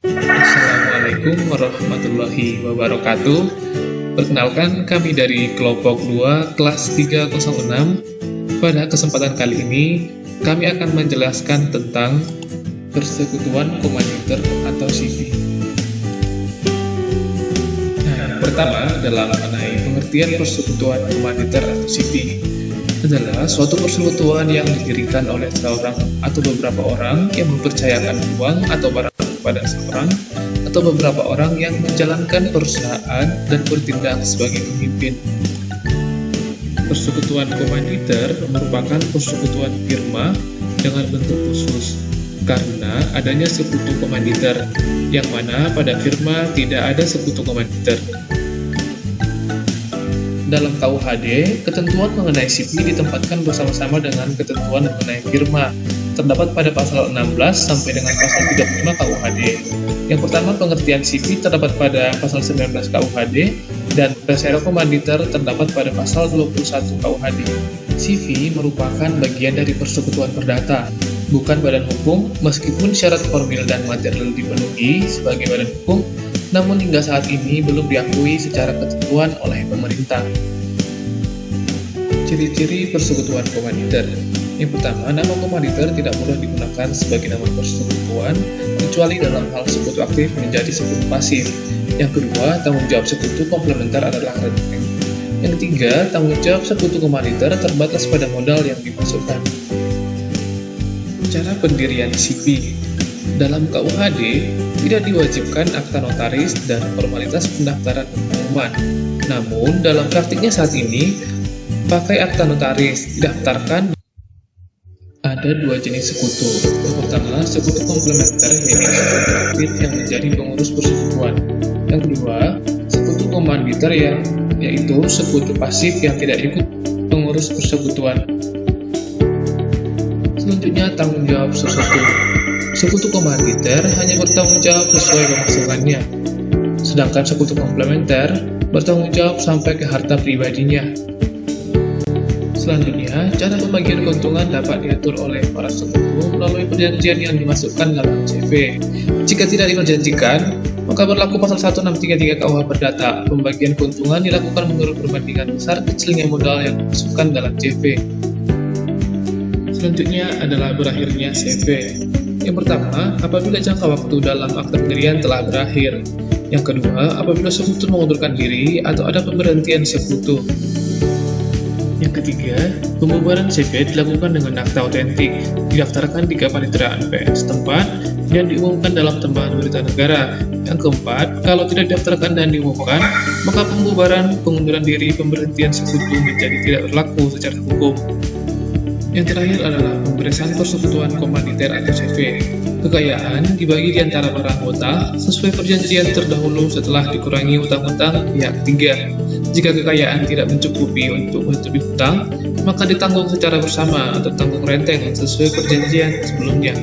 Assalamualaikum warahmatullahi wabarakatuh. Perkenalkan, kami dari kelompok 2 kelas 306. Pada kesempatan kali ini, kami akan menjelaskan tentang persekutuan komanditer atau CV. Nah, pertama, dalam mengenai pengertian persekutuan komanditer atau CV adalah suatu persekutuan yang didirikan oleh seorang atau beberapa orang yang mempercayakan uang atau barang kepada seorang atau beberapa orang yang menjalankan perusahaan dan bertindak sebagai pemimpin. Persekutuan komanditer merupakan persekutuan firma dengan bentuk khusus karena adanya sekutu komanditer, yang mana pada firma tidak ada sekutu komanditer. Dalam KUHD, ketentuan mengenai CV ditempatkan bersama-sama dengan ketentuan mengenai firma, terdapat pada pasal 16 sampai dengan pasal 35 KUHD. Yang pertama, pengertian CV terdapat pada pasal 19 KUHD, dan persero komanditer terdapat pada pasal 21 KUHD. CV merupakan bagian dari persekutuan perdata, bukan badan hukum, meskipun syarat formil dan material dipenuhi sebagai badan hukum, namun hingga saat ini belum diakui secara ketentuan oleh pemerintah. Ciri-ciri persekutuan komanditer. Yang pertama, nama komanditer tidak boleh digunakan sebagai nama persekutuan kecuali dalam hal sekutu aktif menjadi sekutu pasif. Yang kedua, tanggung jawab sekutu komplementer adalah renteng. Yang ketiga, tanggung jawab sekutu komanditer terbatas pada modal yang dimasukkan. Cara pendirian CV. Dalam KUHD, tidak diwajibkan akta notaris dan formalitas pendaftaran dan pengumuman. Namun, dalam praktiknya saat ini, pakai akta notaris didaftarkan. Ada dua jenis sekutu. Yang pertama, sekutu komplementer, yaitu sekutu aktif yang menjadi pengurus persekutuan. Yang kedua, sekutu komanditer yaitu sekutu pasif yang tidak ikut pengurus persekutuan. Selanjutnya, tanggung jawab sekutu. Sekutu komanditer hanya bertanggung jawab sesuai pemasukannya, sedangkan sekutu komplementer bertanggung jawab sampai ke harta pribadinya. Selanjutnya, cara pembagian keuntungan dapat diatur oleh para sekutu melalui perjanjian yang dimasukkan dalam CV. Jika tidak diperjanjikan, maka berlaku pasal 1633 KUH Perdata. Pembagian keuntungan dilakukan menurut perbandingan besar kecilnya modal yang dimasukkan dalam CV. Selanjutnya adalah berakhirnya CV. Yang pertama, apabila jangka waktu dalam akta pendirian telah berakhir. Yang kedua, apabila sekutu mengundurkan diri atau ada pemberhentian sekutu. Yang ketiga, pembubaran CV dilakukan dengan akta otentik, didaftarkan di Kepaniteraan PS setempat, dan diumumkan dalam Tembahan Berita Negara. Yang keempat, kalau tidak didaftarkan dan diumumkan, maka pembubaran, pengunduran diri, pemberhentian sekutu menjadi tidak berlaku secara hukum. Yang terakhir adalah pemberesan persekutuan komanditer atau CV. Kekayaan dibagi di antara para anggota sesuai perjanjian terdahulu setelah dikurangi utang-utang pihak ketiga. Jika kekayaan tidak mencukupi untuk menutupi hutang, maka ditanggung secara bersama atau tanggung renteng sesuai perjanjian sebelumnya.